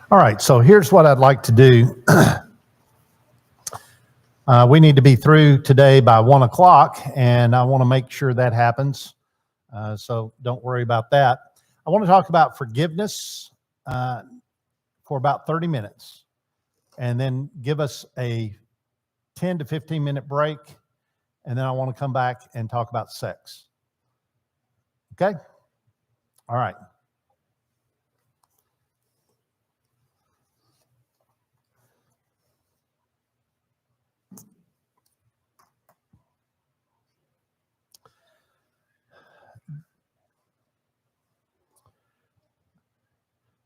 All right, so here's what I'd like to do. We need to be through today by 1 o'clock, and I want to make sure that happens. So don't worry about that. I want to talk about forgiveness for about 30 minutes, and then give us a 10 to 15 minute break, and then I want to come back and talk about sex. Okay? All right.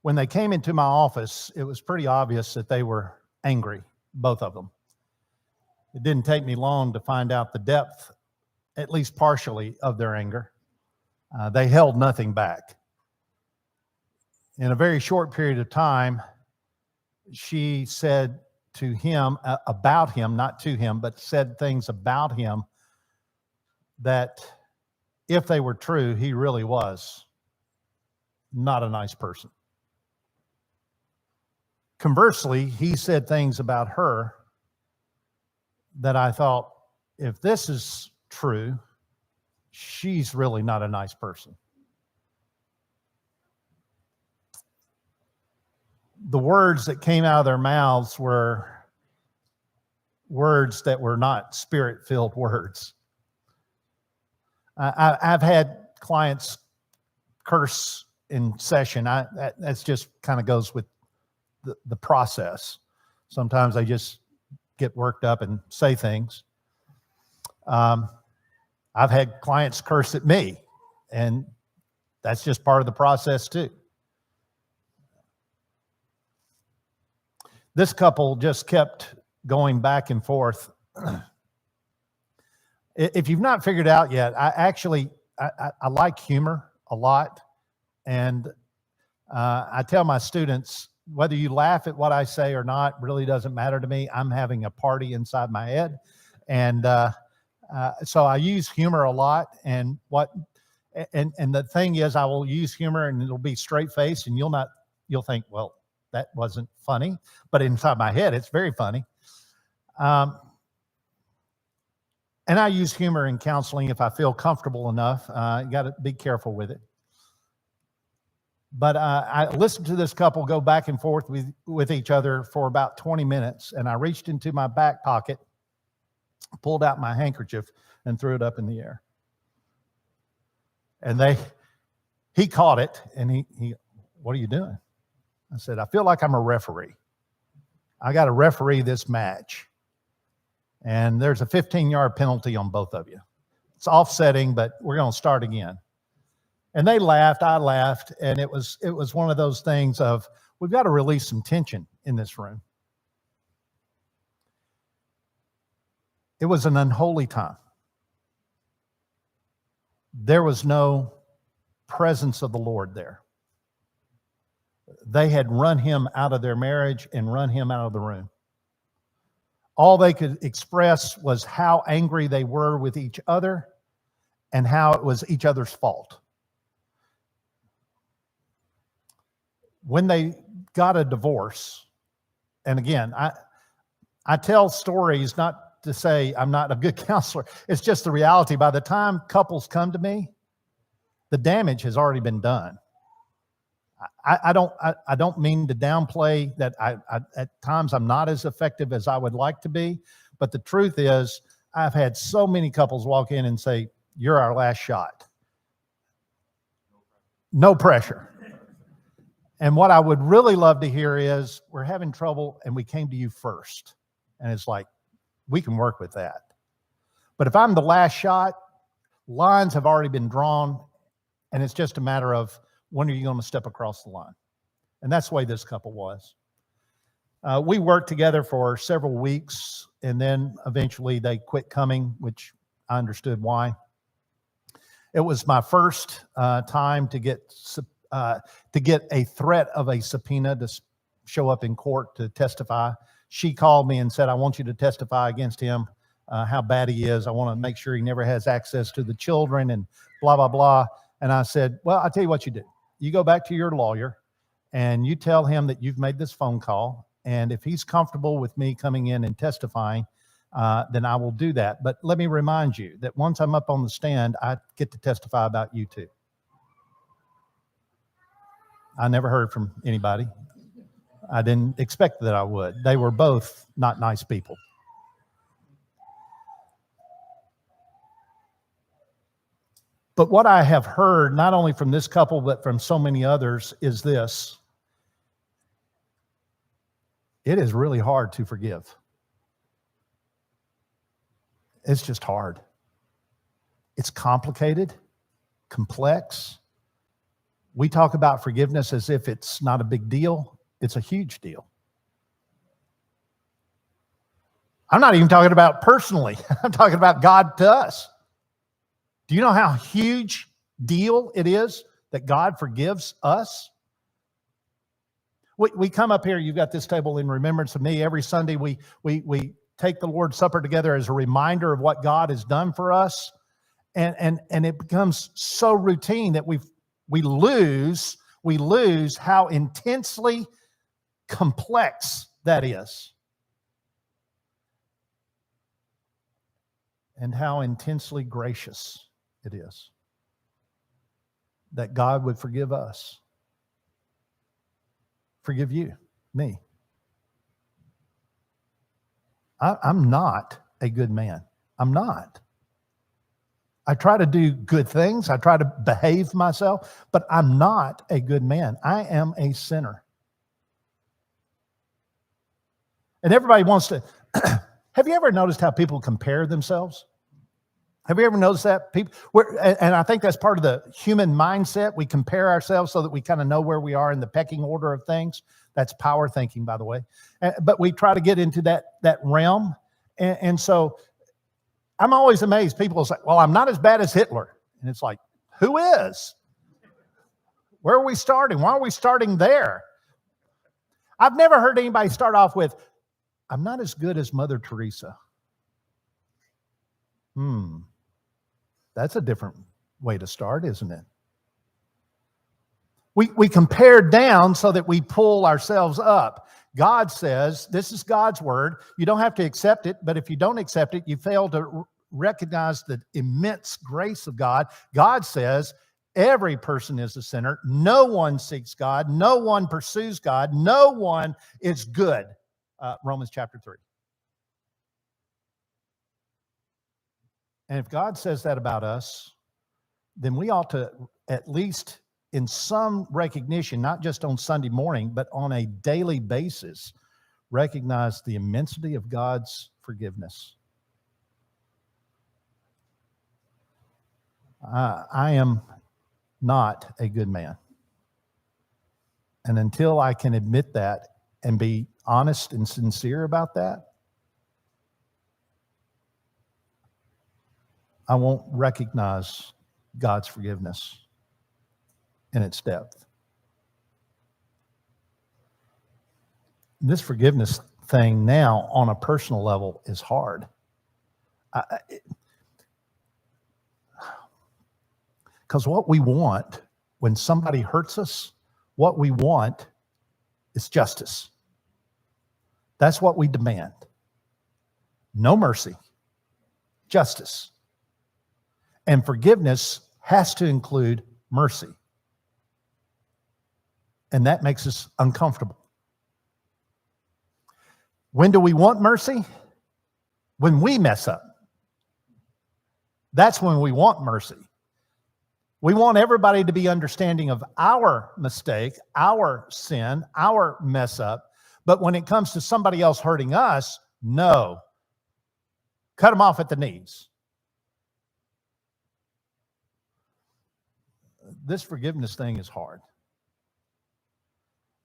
When they came into my office, it was pretty obvious that they were angry, both of them. It didn't take me long to find out the depth, at least partially, of their anger. They held nothing back. In a very short period of time, she said to him, about him, not to him, but said things about him that, if they were true, he really was not a nice person. Conversely, he said things about her that I thought, if this is true, she's really not a nice person. The words that came out of their mouths were words that were not spirit-filled words. I've had clients curse in session. That's just kind of goes with the process. Sometimes I just get worked up and say things. I've had clients curse at me, and that's just part of the process too. This couple just kept going back and forth. If you've not figured out yet, I like humor a lot, and I tell my students, whether you laugh at what I say or not really doesn't matter to me. I'm having a party inside my head. And so I use humor a lot. And the thing is, I will use humor and it'll be straight face, and you'll think, well, that wasn't funny. But inside my head, it's very funny. And I use humor in counseling if I feel comfortable enough. You got to be careful with it. But I listened to this couple go back and forth with each other for about 20 minutes, and I reached into my back pocket, pulled out my handkerchief, and threw it up in the air. And he caught it, and he, what are you doing? I said, I feel like I'm a referee. I got to referee this match. And there's a 15-yard penalty on both of you. It's offsetting, but we're going to start again. And they laughed, I laughed, and it was one of those things of, we've got to release some tension in this room. It was an unholy time. There was no presence of the Lord there. They had run him out of their marriage and run him out of the room. All they could express was how angry they were with each other and how it was each other's fault. When they got a divorce, and again, I tell stories not to say I'm not a good counselor. It's just the reality. By the time couples come to me, the damage has already been done. I don't mean to downplay that. At times I'm not as effective as I would like to be, but the truth is I've had so many couples walk in and say, "You're our last shot." No pressure. And what I would really love to hear is, we're having trouble and we came to you first. And it's like, we can work with that. But if I'm the last shot, lines have already been drawn, and it's just a matter of, when are you going to step across the line? And that's the way this couple was. We worked together for several weeks, and then eventually they quit coming, which I understood why. It was my first time to get a threat of a subpoena to show up in court to testify. She called me and said, I want you to testify against him, how bad he is. I want to make sure he never has access to the children and blah, blah, blah. And I said, well, I'll tell you what you do. You go back to your lawyer and you tell him that you've made this phone call, and if he's comfortable with me coming in and testifying, then I will do that. But let me remind you that once I'm up on the stand, I get to testify about you too. I never heard from anybody. I didn't expect that I would. They were both not nice people. But what I have heard, not only from this couple, but from so many others, is this. It is really hard to forgive. It's just hard. It's complicated, complex. We talk about forgiveness as if it's not a big deal. It's a huge deal. I'm not even talking about personally. I'm talking about God to us. Do you know how huge deal it is that God forgives us? We come up here, you've got this table in remembrance of me. Every Sunday we take the Lord's Supper together as a reminder of what God has done for us. And it becomes so routine that we lose how intensely complex that is. And how intensely gracious it is that God would forgive us. Forgive you, me. I'm not a good man. I'm not. I try to do good things. I try to behave myself, but I'm not a good man. I am a sinner. And everybody wants to... Have you ever noticed how people compare themselves? Have you ever noticed that? And I think that's part of the human mindset. We compare ourselves so that we kind of know where we are in the pecking order of things. That's power thinking, by the way. But we try to get into that realm. And so I'm always amazed. People say, well, I'm not as bad as Hitler. And it's like, who is? Where are we starting? Why are we starting there? I've never heard anybody start off with, I'm not as good as Mother Teresa. That's a different way to start, isn't it? We compare down so that we pull ourselves up. God says, this is God's word. You don't have to accept it, but if you don't accept it, you fail to recognize the immense grace of God. God says, every person is a sinner. No one seeks God. No one pursues God. No one is good. Romans chapter 3. And if God says that about us, then we ought to, at least in some recognition, not just on Sunday morning, but on a daily basis, recognize the immensity of God's forgiveness. I am not a good man. And until I can admit that and be honest and sincere about that, I won't recognize God's forgiveness in its depth. This forgiveness thing now on a personal level is hard. Because what we want when somebody hurts us, what we want is justice. That's what we demand. No mercy, justice. And forgiveness has to include mercy. And that makes us uncomfortable. When do we want mercy? When we mess up. That's when we want mercy. We want everybody to be understanding of our mistake, our sin, our mess up. But when it comes to somebody else hurting us, no. Cut them off at the knees. This forgiveness thing is hard.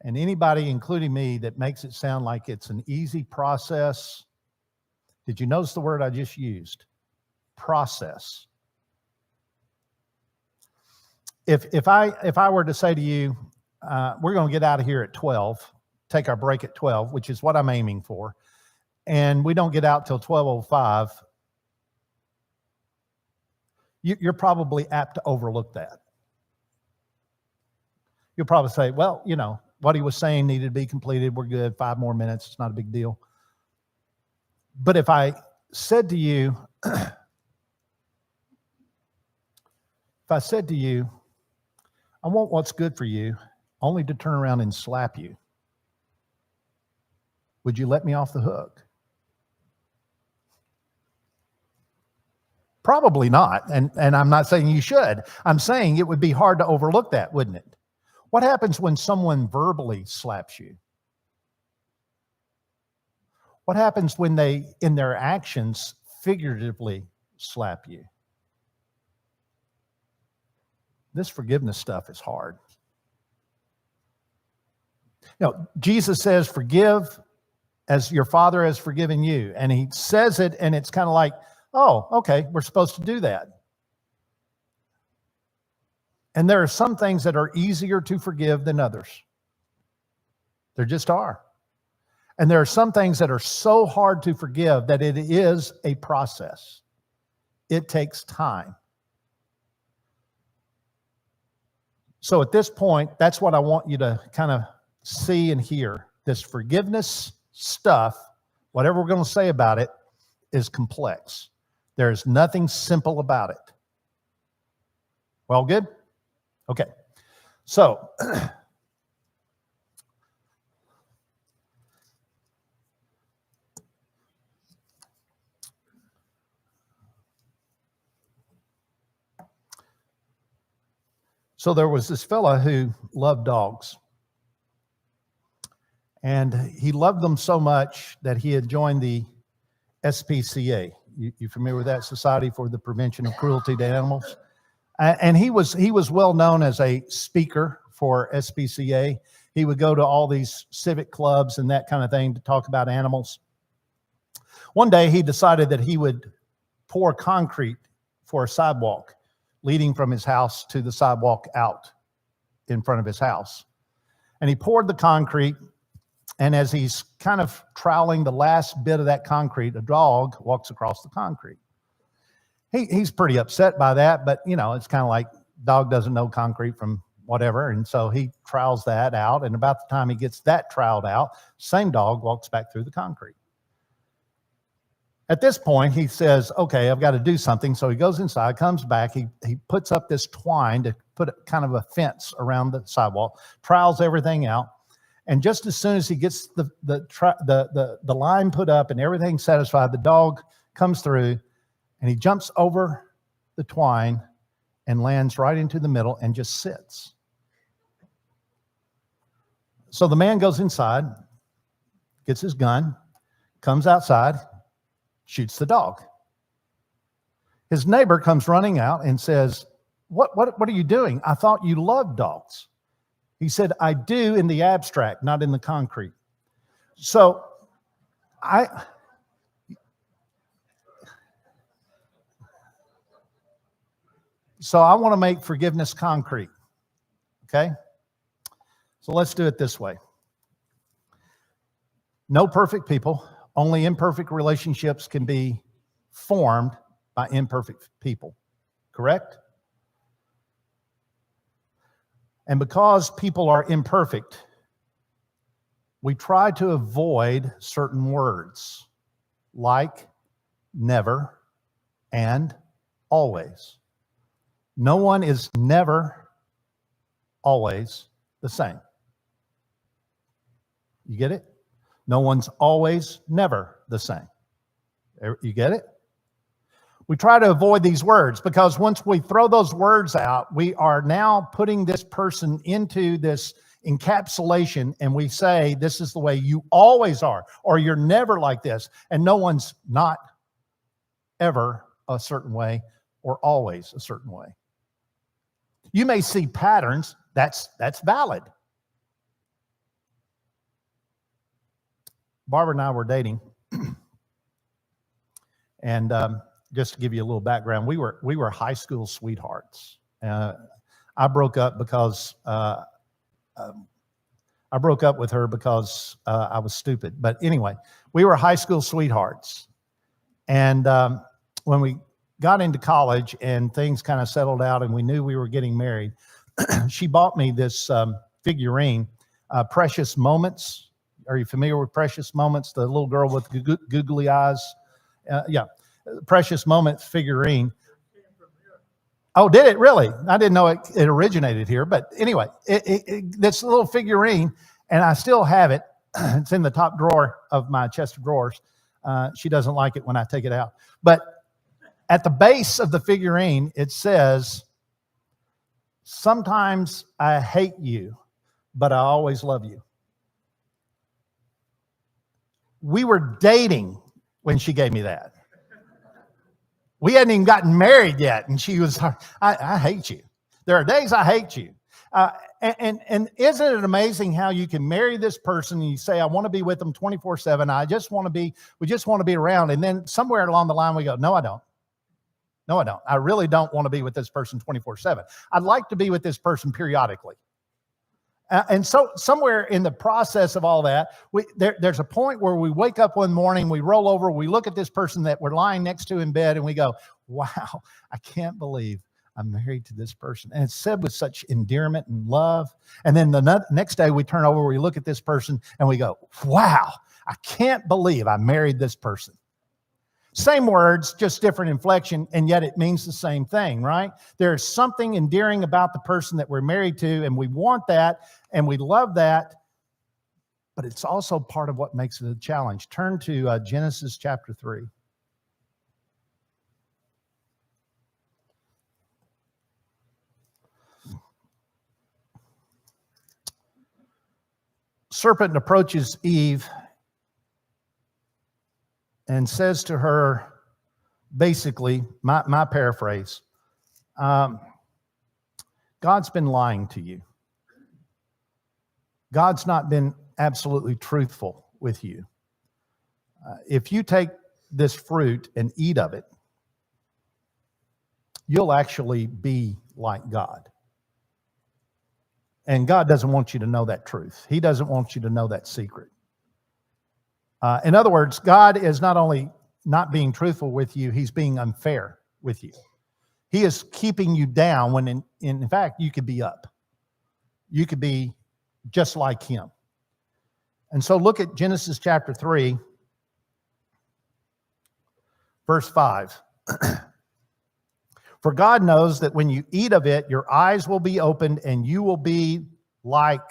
And anybody, including me, that makes it sound like it's an easy process. Did you notice the word I just used? Process. If I were to say to you, we're going to get out of here at 12, take our break at 12, which is what I'm aiming for, and we don't get out till 12:05, you're probably apt to overlook that. You'll probably say, well, what he was saying needed to be completed. We're good. 5 more minutes. It's not a big deal. But if I said to you, I want what's good for you, only to turn around and slap you, would you let me off the hook? Probably not. And I'm not saying you should. I'm saying it would be hard to overlook that, wouldn't it? What happens when someone verbally slaps you? What happens when they, in their actions, figuratively slap you? This forgiveness stuff is hard. You know, Jesus says, forgive as your Father has forgiven you. And he says it, and it's kind of like, oh, okay, we're supposed to do that. And there are some things that are easier to forgive than others. There just are. And there are some things that are so hard to forgive that it is a process. It takes time. So at this point, that's what I want you to kind of see and hear. This forgiveness stuff, whatever we're going to say about it, is complex. There's nothing simple about it. Well, good? Okay. So, there was this fella who loved dogs. And he loved them so much that he had joined the SPCA. You familiar with that? Society for the Prevention of Cruelty to Animals? And he was well known as a speaker for SPCA. He would go to all these civic clubs and that kind of thing to talk about animals. One day he decided that he would pour concrete for a sidewalk leading from his house to the sidewalk out in front of his house. And he poured the concrete, and as he's kind of troweling the last bit of that concrete, a dog walks across the concrete. He's pretty upset by that, but you know, it's kind of like dog doesn't know concrete from whatever, and so he trowels that out, and about the time he gets that troweled out, same dog walks back through the concrete. At this point, he says, okay, I've got to do something. So he goes inside, comes back, he puts up this twine to put kind of a fence around the sidewalk, trowels everything out, and just as soon as he gets the line put up and everything satisfied, the dog comes through and he jumps over the twine and lands right into the middle and just sits. So the man goes inside, gets his gun, comes outside, shoots the dog. His neighbor comes running out and says, what are you doing? I thought you loved dogs. He said, I do in the abstract, not in the concrete. So I want to make forgiveness concrete. Okay? So let's do it this way. No perfect people. Only imperfect relationships can be formed by imperfect people. Correct? And because people are imperfect, we try to avoid certain words like never and always. No one is never always the same. You get it? No one's always never the same. You get it? We try to avoid these words because once we throw those words out, we are now putting this person into this encapsulation, and we say, this is the way you always are, or you're never like this. And no one's not ever a certain way or always a certain way. You may see patterns. That's valid. Barbara and I were dating, and just to give you a little background, we were high school sweethearts. I broke up because I broke up with her because I was stupid. But anyway, we were high school sweethearts, and when we got into college and things kind of settled out, and we knew we were getting married, she bought me this figurine Precious Moments. Are you familiar with Precious Moments? The little girl with googly eyes. Yeah. Precious Moments figurine. Oh, did it really? I didn't know it originated here. But anyway, this little figurine, and I still have it. It's in the top drawer of my chest of drawers. She doesn't like it when I take it out. But at the base of the figurine, it says, "Sometimes I hate you, but I always love you." We were dating when she gave me that. We hadn't even gotten married yet, and she was, I hate you. There are days I hate you. And isn't it amazing how you can marry this person and you say, I want to be with them 24/7. We just want to be around. And then somewhere along the line we go, no, I don't. No, I don't. I really don't want to be with this person 24/7. I'd like to be with this person periodically. And so somewhere in the process of all that, there's a point where we wake up one morning, we roll over, we look at this person that we're lying next to in bed, and we go, wow, I can't believe I'm married to this person. And it's said with such endearment and love. And then the next day we turn over, we look at this person, and we go, wow, I can't believe I married this person. Same words, just different inflection, and yet it means the same thing, right? There's something endearing about the person that we're married to, and we want that, and we love that, but it's also part of what makes it a challenge. Turn to Genesis chapter 3. Serpent approaches Eve and says to her, basically, my paraphrase, God's been lying to you. God's not been absolutely truthful with you. If you take this fruit and eat of it, you'll actually be like God. And God doesn't want you to know that truth. He doesn't want you to know that secret. In other words, God is not only not being truthful with you, he's being unfair with you. He is keeping you down when in fact you could be up. You could be just like him. And so look at Genesis chapter 3, verse 5. For God knows that when you eat of it, your eyes will be opened and you will be like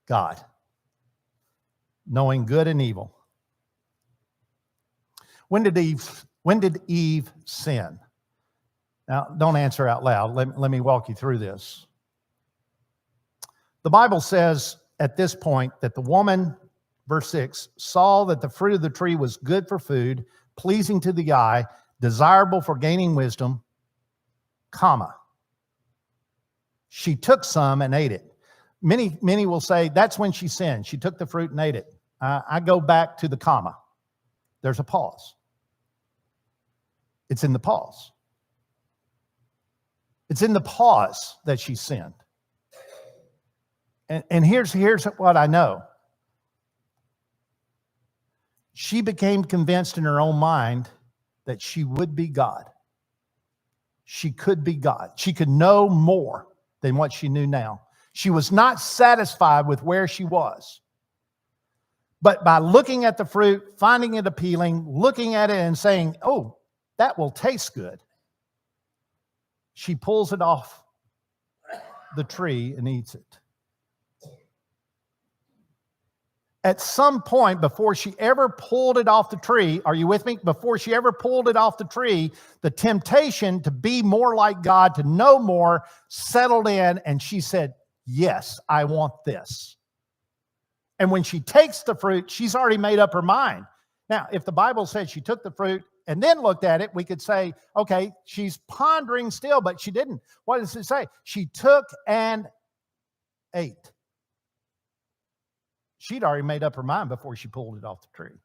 God, knowing good and evil. When did Eve sin? Now, don't answer out loud. Let me walk you through this. The Bible says at this point that the woman, verse 6, saw that the fruit of the tree was good for food, pleasing to the eye, desirable for gaining wisdom, comma. She took some and ate it. Many will say that's when she sinned. She took the fruit and ate it. I go back to the comma. There's a pause. It's in the pause. It's in the pause that she sinned. And here's what I know. She became convinced in her own mind that she would be God. She could be God. She could know more than what she knew now. She was not satisfied with where she was. But by looking at the fruit, finding it appealing, looking at it and saying, oh, that will taste good, she pulls it off the tree and eats it. At some point before she ever pulled it off the tree, are you with me? Before she ever pulled it off the tree, the temptation to be more like God, to know more, settled in, and she said, yes, I want this. And when she takes the fruit, she's already made up her mind. Now, if the Bible said she took the fruit and then looked at it, we could say, okay, she's pondering still, but she didn't. What does it say? She took and ate. She'd already made up her mind before she pulled it off the tree.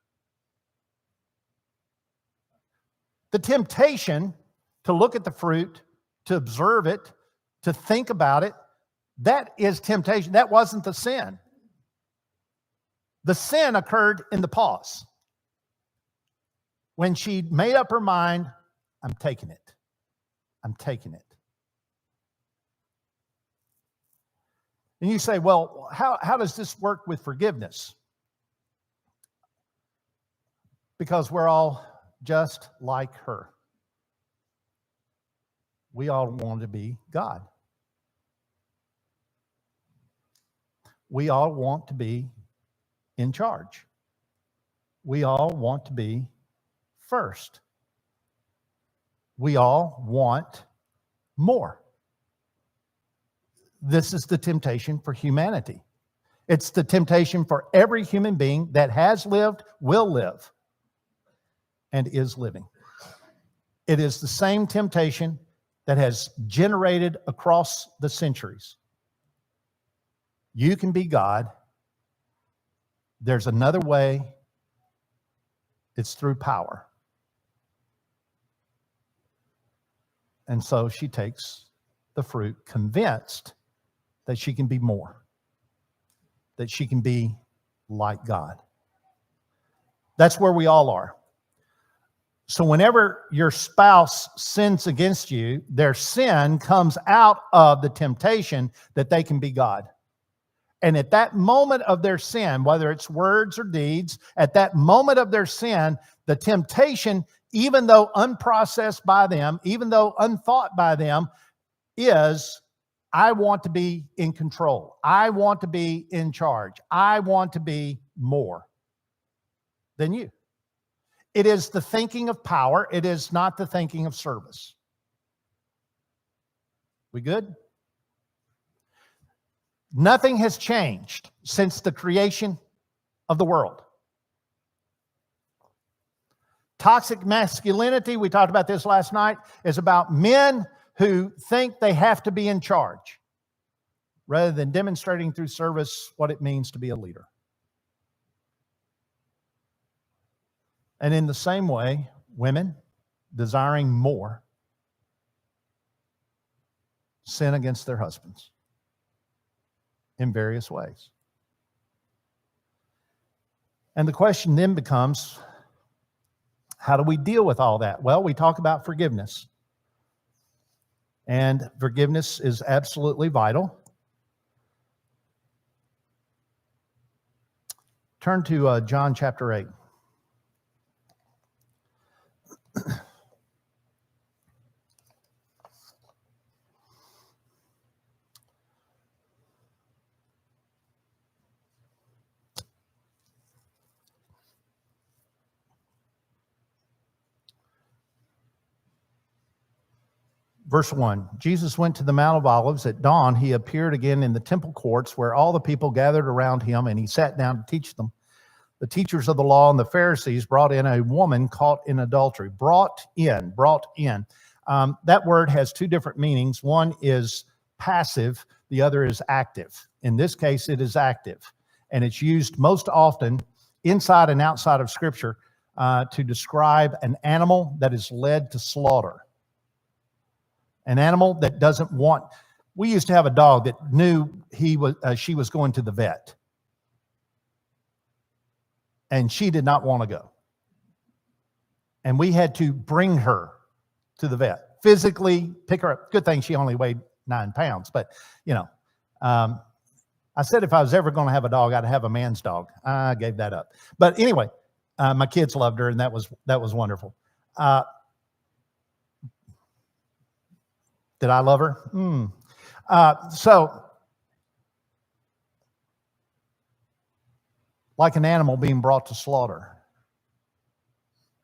The temptation to look at the fruit, to observe it, to think about it, that is temptation. That wasn't the sin. The sin occurred in the pause. When she made up her mind, I'm taking it. I'm taking it. And you say, well, how does this work with forgiveness? Because we're all just like her. We all want to be God. We all want to be in charge. We all want to be first. We all want more. This is the temptation for humanity. It's the temptation for every human being that has lived, will live, and is living. It is the same temptation that has generated across the centuries. You can be God. There's another way. It's through power. And so she takes the fruit, convinced that she can be more, that she can be like God. That's where we all are. So whenever your spouse sins against you, their sin comes out of the temptation that they can be God. And at that moment of their sin, whether it's words or deeds, at that moment of their sin, the temptation, even though unprocessed by them, even though unthought by them, is, I want to be in control. I want to be in charge. I want to be more than you. It is the thinking of power. It is not the thinking of service. We good? Nothing has changed since the creation of the world. Toxic masculinity, we talked about this last night, is about men who think they have to be in charge rather than demonstrating through service what it means to be a leader. And in the same way, women desiring more sin against their husbands in various ways. And the question then becomes, how do we deal with all that? Well, we talk about forgiveness. And forgiveness is absolutely vital. Turn to John chapter 8. Verse 1, Jesus went to the Mount of Olives. At dawn, he appeared again in the temple courts where all the people gathered around him, and he sat down to teach them. The teachers of the law and the Pharisees brought in a woman caught in adultery. Brought in. That word has two different meanings. One is passive. The other is active. In this case, it is active. And it's used most often inside and outside of Scripture to describe an animal that is led to slaughter. An animal that doesn't want. We used to have a dog that knew she was going to the vet. And she did not want to go. And we had to bring her to the vet. Physically pick her up. Good thing she only weighed 9 pounds. But, I said if I was ever going to have a dog, I'd have a man's dog. I gave that up. But anyway, my kids loved her, and that was wonderful. Did I love her? So, like an animal being brought to slaughter,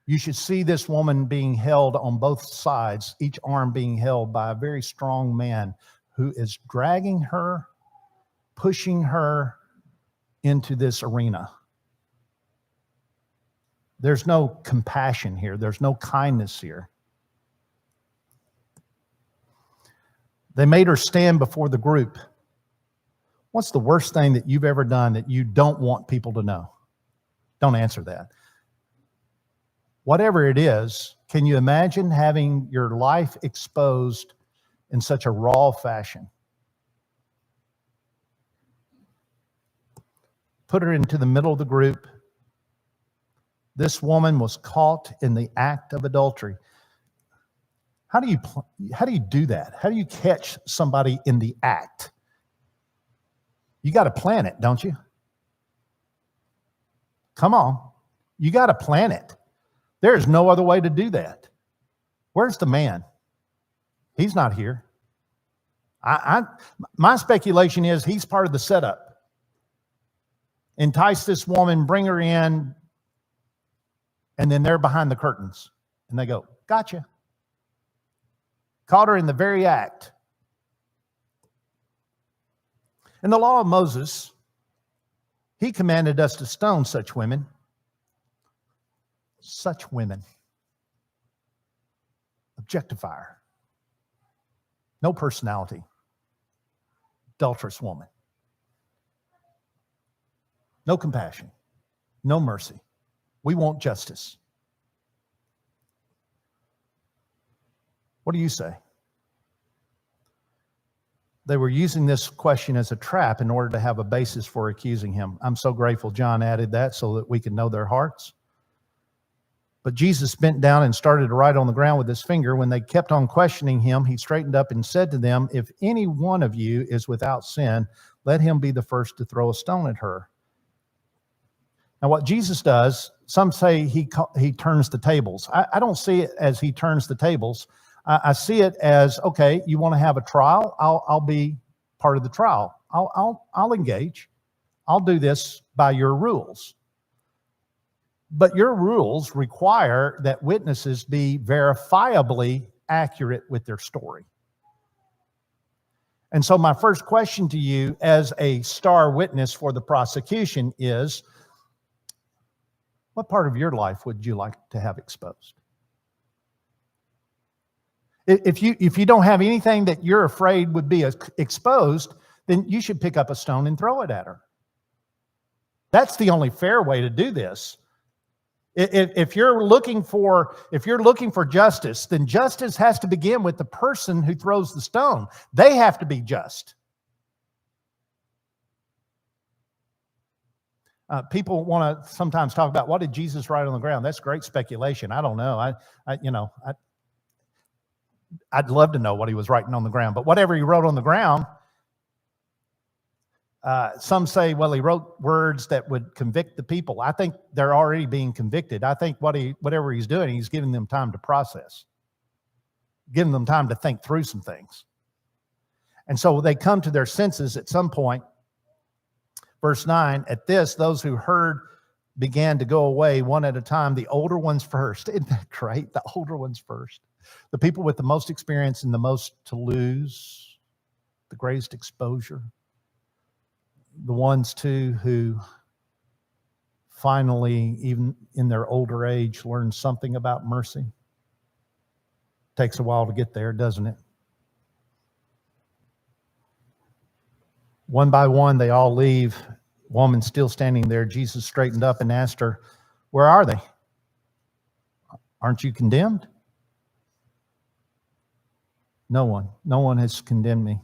you should see this woman being held on both sides, each arm being held by a very strong man who is dragging her, pushing her into this arena. There's no compassion here. There's no kindness here. They made her stand before the group. What's the worst thing that you've ever done that you don't want people to know? Don't answer that. Whatever it is, can you imagine having your life exposed in such a raw fashion? Put her into the middle of the group. This woman was caught in the act of adultery. How do you do that? How do you catch somebody in the act? You got to plan it, don't you? Come on. You got to plan it. There's no other way to do that. Where's the man? He's not here. My speculation is he's part of the setup. Entice this woman, bring her in, and then they're behind the curtains. And they go, gotcha. Caught her in the very act. In the law of Moses, he commanded us to stone such women. Such women. Objectifier. No personality. Adulterous woman. No compassion. No mercy. We want justice. What do you say? They were using this question as a trap in order to have a basis for accusing him. I'm so grateful John added that so that we can know their hearts. But Jesus bent down and started to write on the ground with his finger. When they kept on questioning him, he straightened up and said to them, if any one of you is without sin, let him be the first to throw a stone at her. Now, what Jesus does, some say he turns the tables. I don't see it as he turns the tables. I see it as, okay, you want to have a trial? I'll be part of the trial. I'll engage. I'll do this by your rules. But your rules require that witnesses be verifiably accurate with their story. And so my first question to you as a star witness for the prosecution is, what part of your life would you like to have exposed? If you don't have anything that you're afraid would be exposed, then you should pick up a stone and throw it at her. That's the only fair way to do this. If you're looking for justice, then justice has to begin with the person who throws the stone. They have to be just. People want to sometimes talk about, what did Jesus write on the ground? That's great speculation. I don't know. I'd love to know what he was writing on the ground. But whatever he wrote on the ground, some say, well, he wrote words that would convict the people. I think they're already being convicted. I think whatever he's doing, he's giving them time to process, giving them time to think through some things. And so they come to their senses at some point. Verse 9, at this, those who heard began to go away one at a time, the older ones first. Isn't that great? The older ones first. The people with the most experience and the most to lose, the greatest exposure. The ones, too, who finally, even in their older age, learn something about mercy. Takes a while to get there, doesn't it? One by one, they all leave. Woman still standing there. Jesus straightened up and asked her, where are they? Aren't you condemned? No one has condemned me.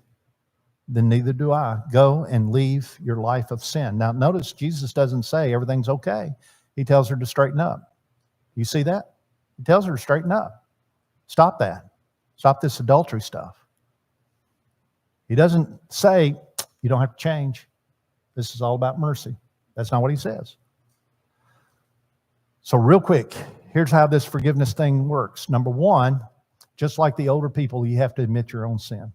Then neither do I. Go and leave your life of sin. Now, notice Jesus doesn't say everything's okay. He tells her to straighten up. You see that? He tells her to straighten up. Stop that. Stop this adultery stuff. He doesn't say, you don't have to change. This is all about mercy. That's not what he says. So real quick, here's how this forgiveness thing works. Number one, just like the older people, you have to admit your own sin.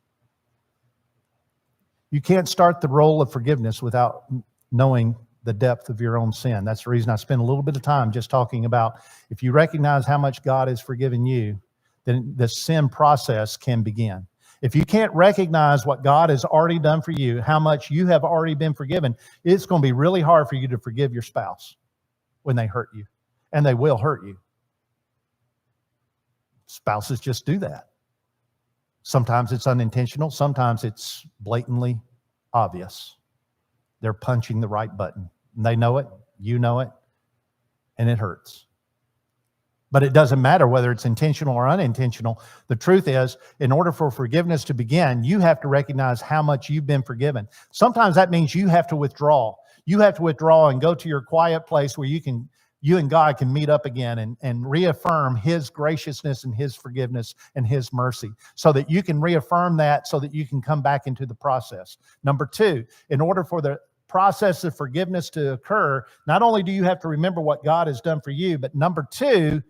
You can't start the role of forgiveness without knowing the depth of your own sin. That's the reason I spent a little bit of time just talking about, if you recognize how much God has forgiven you, then the sin process can begin. If you can't recognize what God has already done for you, how much you have already been forgiven, it's going to be really hard for you to forgive your spouse when they hurt you. And they will hurt you. Spouses just do that. Sometimes it's unintentional. Sometimes it's blatantly obvious. They're punching the right button. And they know it. You know it. And it hurts. But it doesn't matter whether it's intentional or unintentional. The truth is, in order for forgiveness to begin, you have to recognize how much you've been forgiven. Sometimes that means you have to withdraw. You have to withdraw and go to your quiet place where you can you and God can meet up again and reaffirm His graciousness and His forgiveness and His mercy, so that you can reaffirm that, so that you can come back into the process. Number two, in order for the process of forgiveness to occur, not only do you have to remember what God has done for you, but number two,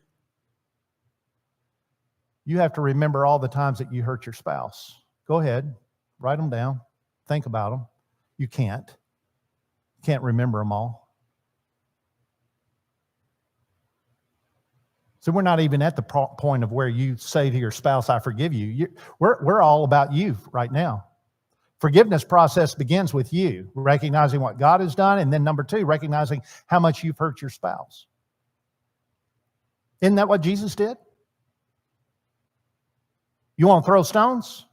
you have to remember all the times that you hurt your spouse. Go ahead, write them down, think about them. You can't remember them all. So we're not even at the point of where you say to your spouse, I forgive you. We're all about you right now. Forgiveness process begins with you, recognizing what God has done, and then number two, recognizing how much you've hurt your spouse. Isn't that what Jesus did? You want to throw stones?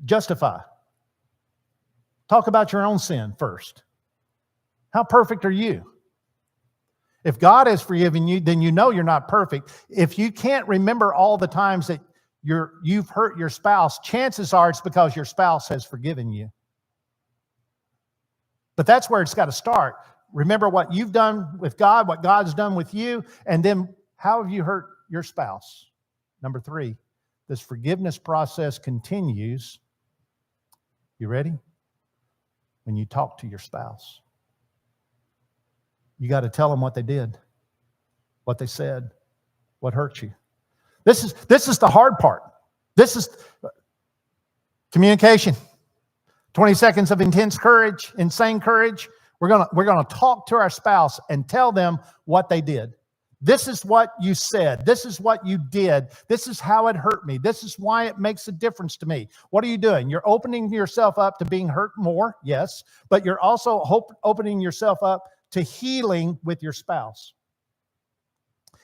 Justify. Talk about your own sin first. How perfect are you? If God has forgiven you, then you know you're not perfect. If you can't remember all the times that you've hurt your spouse, chances are it's because your spouse has forgiven you. But that's where it's got to start. Remember what you've done with God, what God's done with you, and then how have you hurt your spouse? Number three, this forgiveness process continues. You ready? When you talk to your spouse. You got to tell them what they did, what they said, what hurt you. This is the hard part. This is communication. 20 seconds of intense courage, insane courage. We're gonna talk to our spouse and tell them what they did. This is what you said. This is what you did. This is how it hurt me. This is why it makes a difference to me. What are you doing? You're opening yourself up to being hurt more, yes, but you're also opening yourself up to healing with your spouse.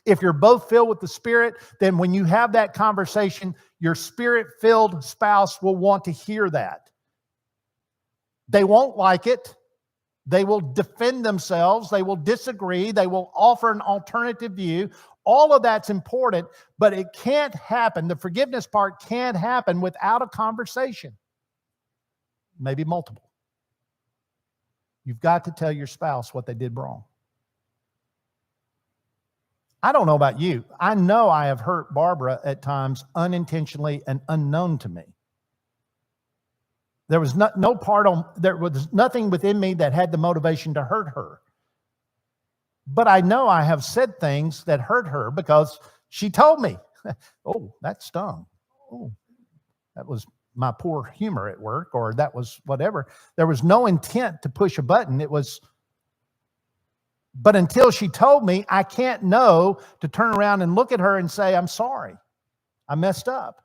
If you're both filled with the Spirit, then when you have that conversation, your Spirit-filled spouse will want to hear that. They won't like it. They will defend themselves. They will disagree. They will offer an alternative view. All of that's important, but it can't happen. The forgiveness part can't happen without a conversation. Maybe multiple. You've got to tell your spouse what they did wrong. I don't know about you. I know I have hurt Barbara at times unintentionally and unknown to me. There was there was nothing within me that had the motivation to hurt her. But I know I have said things that hurt her because she told me, oh, that stung. Oh, that was my poor humor at work, or that was whatever. There was no intent to push a button. But until she told me, I can't know to turn around and look at her and say, I'm sorry, I messed up.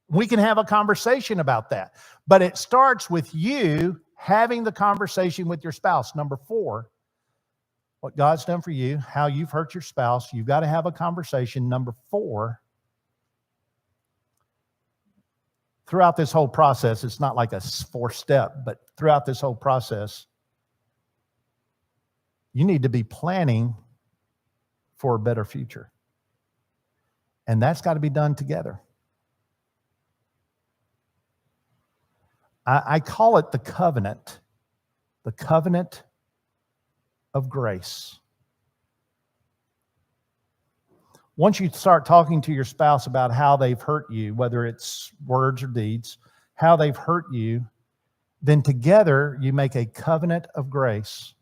We can have a conversation about that. But it starts with you having the conversation with your spouse. Number four, what God's done for you, how you've hurt your spouse. You've got to have a conversation. Number four, throughout this whole process, it's not like a fourth step, but throughout this whole process, you need to be planning for a better future. And that's got to be done together. I call it the covenant of grace. Once you start talking to your spouse about how they've hurt you, whether it's words or deeds, how they've hurt you, then together you make a covenant of grace.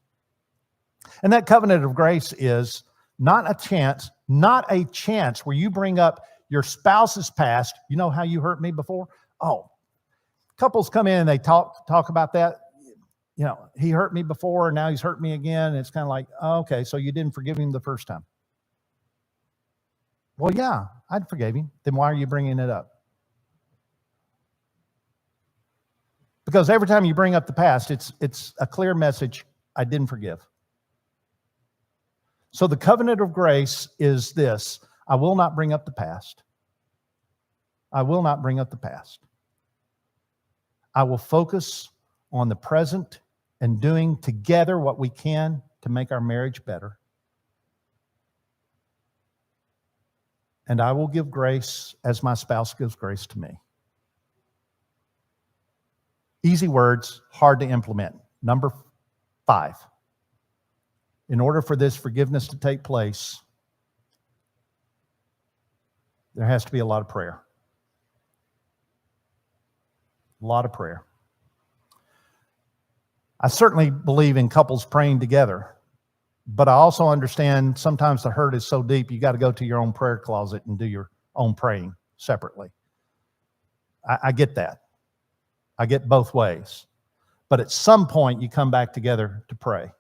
And that covenant of grace is not a chance where you bring up your spouse's past. You know how you hurt me before? Oh, couples come in and they talk about that. You know, he hurt me before and now he's hurt me again. And it's kind of like, oh, okay, so you didn't forgive him the first time. Well, yeah, I'd forgive him. Then why are you bringing it up? Because every time you bring up the past, it's a clear message, I didn't forgive. So the covenant of grace is this: I will not bring up the past. I will not bring up the past. I will focus on the present and doing together what we can to make our marriage better. And I will give grace as my spouse gives grace to me. Easy words, hard to implement. Number 5. in order for this forgiveness to take place, there has to be a lot of prayer. A lot of prayer. I certainly believe in couples praying together, but I also understand sometimes the hurt is so deep, you got to go to your own prayer closet and do your own praying separately. I get that. I get both ways. But at some point, you come back together to pray. At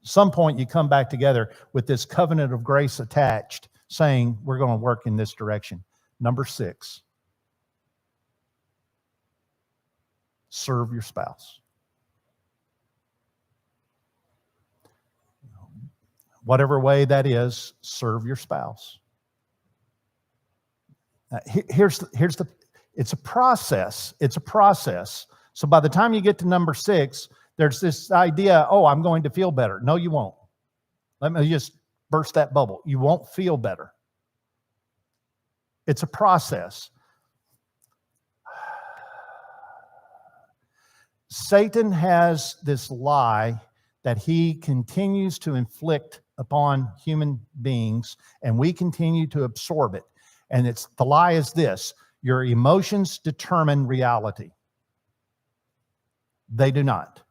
some point, you come back together with this covenant of grace attached, saying, we're going to work in this direction. Number 6, serve your spouse. Whatever way that is, serve your spouse. It's a process. It's a process. So by the time you get to number 6, there's this idea, oh, I'm going to feel better. No, you won't. Let me just burst that bubble. You won't feel better. It's a process. Satan has this lie that he continues to inflict upon human beings, and we continue to absorb it. And the lie is this: your emotions determine reality. They do not.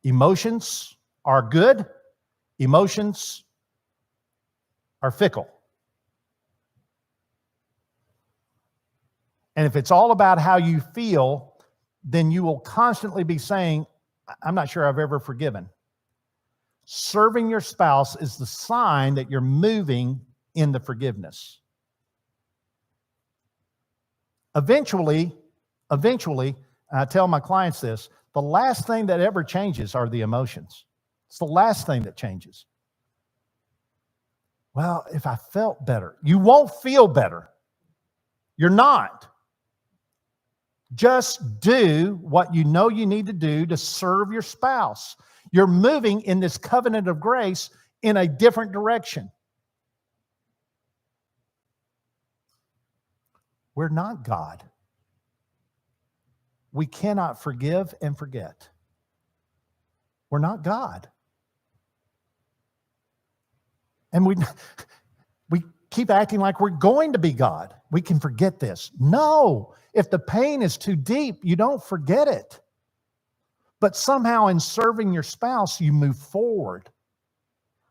Emotions are good. Emotions are fickle. And if it's all about how you feel, then you will constantly be saying, I'm not sure I've ever forgiven. Serving your spouse is the sign that you're moving in the forgiveness. Eventually, I tell my clients this, the last thing that ever changes are the emotions. It's the last thing that changes. Well, if I felt better, you won't feel better. You're not. Just do what you know you need to do to serve your spouse. You're moving in this covenant of grace in a different direction. We're not God. We cannot forgive and forget. We're not God. And we keep acting like we're going to be God. We can forget this. No. If the pain is too deep, you don't forget it. But somehow in serving your spouse, you move forward.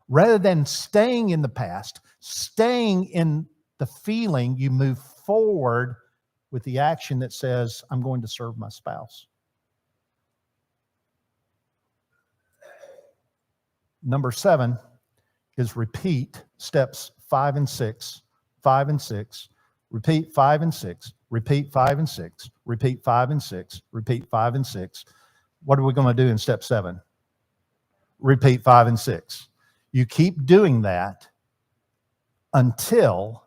Rather than staying in the past, staying in the feeling, you move forward with the action that says, I'm going to serve my spouse. Number 7 is repeat steps 5 and 6, 5 and 6, repeat 5 and 6, repeat 5 and 6, repeat 5 and 6, repeat 5 and 6. What are we going to do in step 7? Repeat 5 and 6. You keep doing that until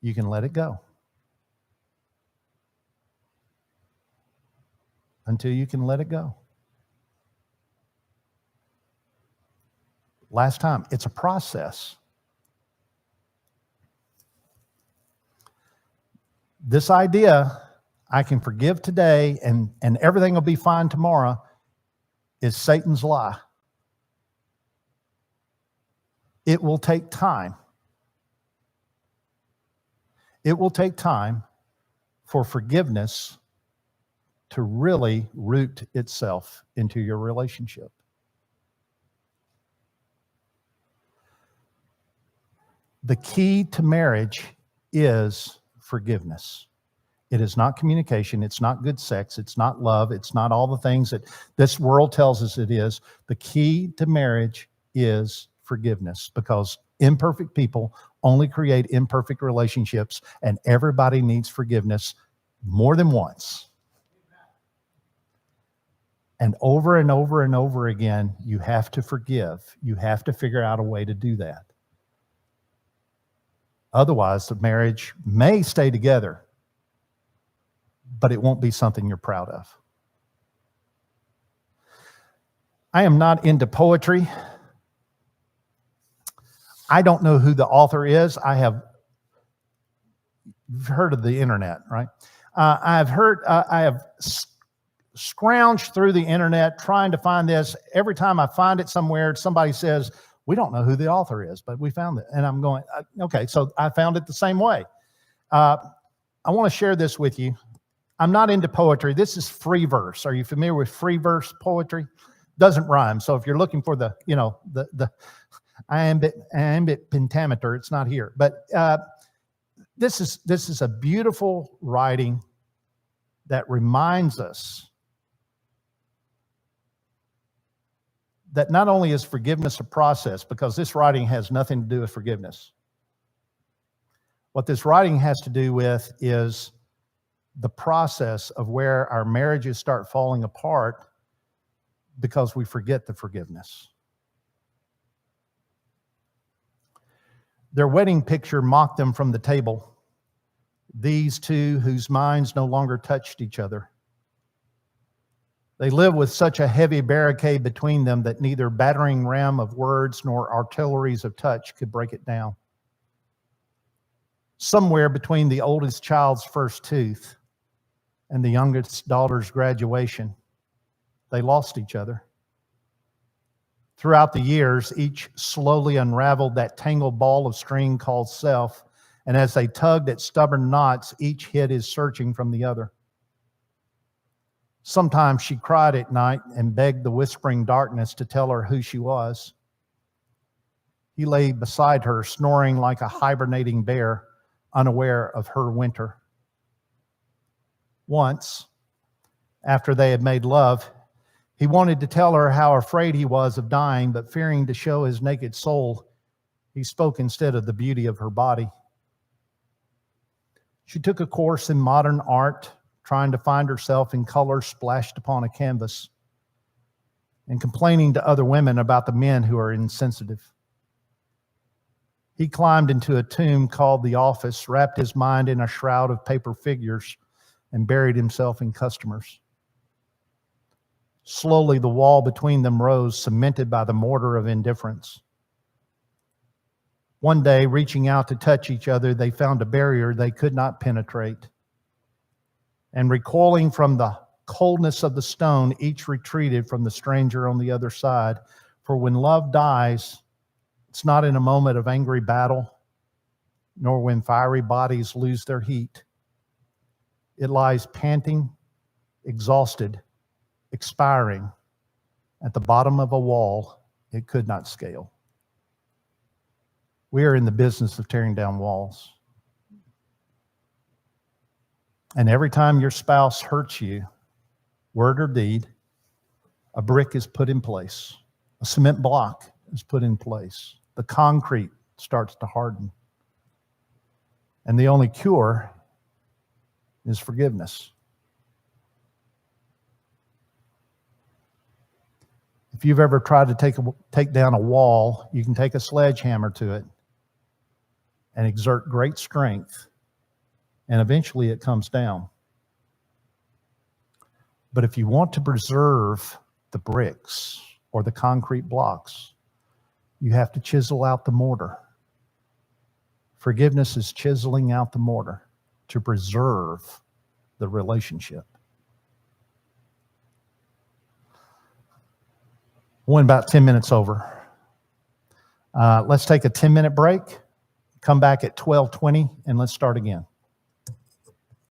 you can let it go. Until you can let it go. Last time, it's a process. This idea, I can forgive today and everything will be fine tomorrow, is Satan's lie. It will take time. It will take time for forgiveness to really root itself into your relationship. The key to marriage is forgiveness. It is not communication. It's not good sex. It's not love. It's not all the things that this world tells us it is. The key to marriage is forgiveness, because imperfect people only create imperfect relationships, and everybody needs forgiveness more than once. And over and over and over again, you have to forgive. You have to figure out a way to do that. Otherwise, the marriage may stay together, but it won't be something you're proud of. I am not into poetry. I don't know who the author is. You've heard of the internet, right? I have scrounged through the internet trying to find this. Every time I find it somewhere, somebody says, we don't know who the author is, but we found it. And I'm going, okay, so I found it the same way. I want to share this with you. I'm not into poetry. This is free verse. Are you familiar with free verse poetry? Doesn't rhyme. So if you're looking for the iambic pentameter, it's not here. But this is a beautiful writing that reminds us that not only is forgiveness a process, because this writing has nothing to do with forgiveness. What this writing has to do with is the process of where our marriages start falling apart because we forget the forgiveness. Their wedding picture mocked them from the table, these two whose minds no longer touched each other. They lived with such a heavy barricade between them that neither battering ram of words nor artilleries of touch could break it down. Somewhere between the oldest child's first tooth and the youngest daughter's graduation, they lost each other. Throughout the years, each slowly unraveled that tangled ball of string called self, and as they tugged at stubborn knots, each hid his searching from the other. Sometimes she cried at night and begged the whispering darkness to tell her who she was. He lay beside her, snoring like a hibernating bear, unaware of her winter. Once, after they had made love, he wanted to tell her how afraid he was of dying, but fearing to show his naked soul, he spoke instead of the beauty of her body. She took a course in modern art, trying to find herself in color splashed upon a canvas, and complaining to other women about the men who are insensitive. He climbed into a tomb called the office, wrapped his mind in a shroud of paper figures, and buried himself in customers. Slowly, the wall between them rose, cemented by the mortar of indifference. One day, reaching out to touch each other, they found a barrier they could not penetrate. And recoiling from the coldness of the stone, each retreated from the stranger on the other side. For when love dies, it's not in a moment of angry battle, nor when fiery bodies lose their heat. It lies panting, exhausted, expiring at the bottom of a wall it could not scale. We are in the business of tearing down walls. And every time your spouse hurts you, word or deed, a brick is put in place. A cement block is put in place. The concrete starts to harden. And the only cure is forgiveness. If you've ever tried to take down a wall, you can take a sledgehammer to it and exert great strength, and eventually it comes down. But if you want to preserve the bricks or the concrete blocks, you have to chisel out the mortar. Forgiveness is chiseling out the mortar to preserve the relationship. Went about 10 minutes over. Let's take a 10-minute break, come back at 12:20, and let's start again.